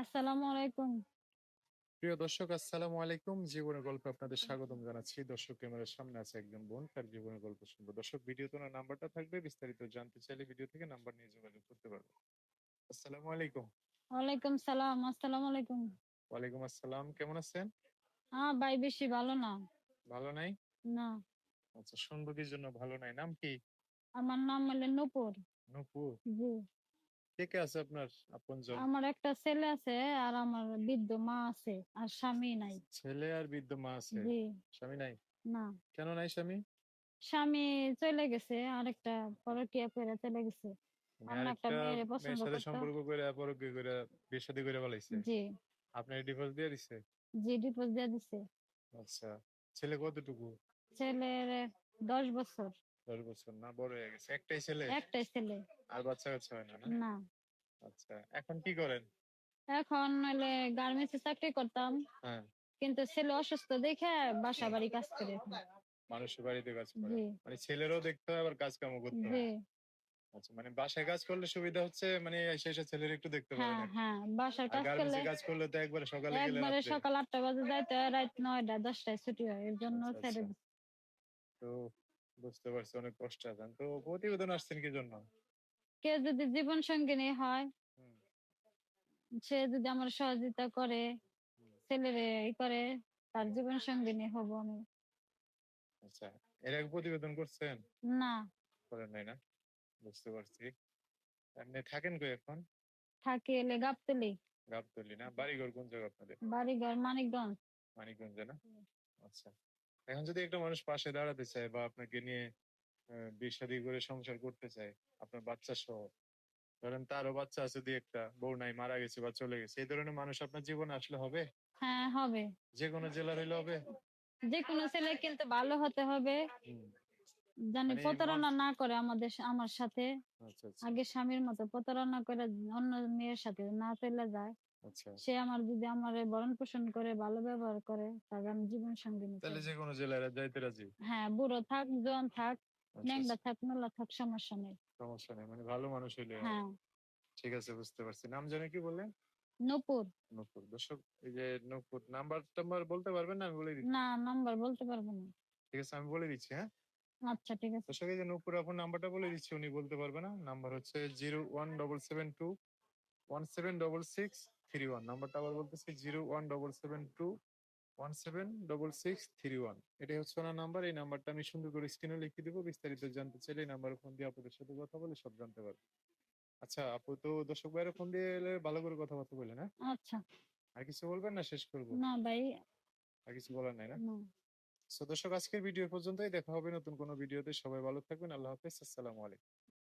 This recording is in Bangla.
আসসালামু আলাইকুম। প্রিয় দর্শক, আসসালামু আলাইকুম। জীবনের গল্পে আপনাদের স্বাগতম জানাচ্ছি। দর্শক, ক্যামেরার সামনে আছে একজন বোন, তার জীবনের গল্প শুনবো। দর্শক, ভিডিওতে ওনার নাম্বারটা থাকবে, বিস্তারিত জানতে চাইলে ভিডিও থেকে নাম্বার নিয়ে যোগাযোগ করতে পারবেন। আসসালামু আলাইকুম। ওয়ালাইকুম সালাম। আসসালামু আলাইকুম। ওয়ালাইকুম আসসালাম, কেমন আছেন? ভাই বেশি ভালো না। ভালো নাই? না, আচ্ছা, শুনবো কি জন্য ভালো নাই? নাম কি? আমার নাম হলো নূপুর। নূপুর। জি। কে কে আছে আপনার আপনজন? আমার একটা ছেলে আছে আর আমার বৃদ্ধ মা আছে আর স্বামী নাই। ছেলে আর বৃদ্ধ মা আছে, জি। স্বামী নাই? না, কেন নাই স্বামী? স্বামী চলে গেছে, আরেকটা পরকীয়া করে চলে গেছে। মানে অন্য একটা আরেকটা মেয়েরে মেয়ের পছন্দ সাথে করতো। সম্পর্ক করে পরকীয়া করে বিয়ে শাদী করে ফেলাইছে? জি। আপনার ডিভোর্স দিয়ে দিছে? জি, ডিভোর্স দিয়ে দিছে। আচ্ছা, ছেলে কতটুকু? ছেলের 10 বছর। 10 বছর না, বড় হয়ে গেছে? একটাই ছেলে? একটাই ছেলে। আর বাচ্চা কাচ্চা হয় না, না? না, আচ্ছা, এখন কি করেন? এখন হলে গার্মেন্টসে চাকরি করতাম, হ্যাঁ। কিন্তু ছেলে অসুস্থ দেখে বাসা বাড়ি কাজ করে এখন। মানুষের বাড়িতে কাজ জি। করেন, মানে ছেলেরও দেখতে হয় আবার কাজ কামও করতে জি। হয়? আচ্ছা, মানে বাসায় কাজ করলে সুবিধা হচ্ছে, মানে এসে এসে ছেলের একটু দেখতে পারেন হ্যাঁ, আর কি। হ্যাঁ, বাসার আর কাজ করলে গার্মেন্টসে কাজ করলে তো একবারে সকালে গেলে একবারে রাত্রে। সকাল 8টা বাজে যাইতে হয়, রাত 9টা 10টায় ছুটি হয়, এর জন্য আচ্ছা ছেড়ে আচ্ছা। দিচ্ছি। তো বুঝতে পারছি, অনেক কষ্ট আছেন। তো প্রতিবেদন আসছেন কি জন্য? কেউ যদি জীবন সঙ্গিনী হয়, হুম, সে যদি আমার সহযোগিতা করে, হুম। ছেলেরে করে, তার জীবন সঙ্গিনী হব আমি। আচ্ছা, এর আগে প্রতিবেদন করছেন? না, করেন নাই না? বুঝতে পারছি। এমনি থাকেন কই এখন? থাকি এলে গাবতলি। গাবতলী না? বাড়িঘর কোন জায়গা আপনাদের? বাড়িঘর মানিকগঞ্জ। মানিকগঞ্জে না? আচ্ছা। এখন যদি একটা মানুষ পাশে দাঁড়াতে চায় বা আপনাকে নিয়ে বিয়ে শাদী করে সংসার করতে চায়, আপনার বাচ্চা সহ, ধরেন তারও বাচ্চা আছে, দুই একটা, বউ নাই, মারা গেছে বা চলে গেছে, এই ধরনের মানুষ আপনার জীবনে আসলে হবে? হ্যাঁ, হবে। যে কোনো জেলার হইলে হবে? যে কোনো ছেলে কিন্তু ভালো হতে হবে, হুম। জানি মানে প্রতারণা না করে আমার সাথে। আচ্ছা আচ্ছা। আগে স্বামীর মতো প্রতারণা করে অন্য মেয়ের সাথে না চলে যায়। আচ্ছা, সে যদি আমার ভরণ পোষণ করে ভালো ব্যবহার করে, তাকে আমি জীবন সঙ্গিনী তাহলে চাই। যে কোনো জেলায় যাইতে রাজি? হ্যাঁ, বুড়ো থাক জোয়ান থাক, আচ্ছা ন্যাংটা আচ্ছা, থাক নোলা থাক, সমস্যা নেই। সমস্যা নেই, মানে ভালো মানুষ হইলে হয়। হ্যাঁ। ঠিক আছে, বুঝতে পারছি। নাম জানি কি বললেন? নূপুর। নূপুর। দর্শক, এই যে নূপুর, নাম্বার টাম্বার বলতে পারবেন না? আমি বলে দিচ্ছি। না, নাম্বার বলতে পারবো না। ঠিক আছে, আমি বলে দিচ্ছি, হ্যাঁ। আচ্ছা, ঠিক আছে। দর্শক, এই যে নূপুর আপুর নাম্বারটা বলে দিচ্ছি, উনি বলতে পারবে না। নাম্বার হচ্ছে 01772 176631। নাম্বারটা আবার বলতেছি, 01772 এটাই হচ্ছে ওনার নাম্বার। এই নাম্বারটা আমি সুন্দর করে স্ক্রিনে লিখে দিব। বিস্তারিত জানতে চাইলে এই নাম্বারে ফোন দিয়ে আপনাদের সাথে কথা বলে সব জানতে পারবেন। আচ্ছা আপু, তো দর্শক ভাইয়ের ফোন দিয়ে এলে ভালো করে কথাবার্তা বলেন, হ্যাঁ। আচ্ছা। আর কিছু বলবেন না, শেষ করবো? না ভাই। আর কিছু বলার নাই না? না। দর্শক, আজকের ভিডিও পর্যন্তই। দেখা হবে নতুন কোনো ভিডিওতে। সবাই ভালো থাকবেন। আল্লাহ হাফেজ। আসসালামু আলাইকুম।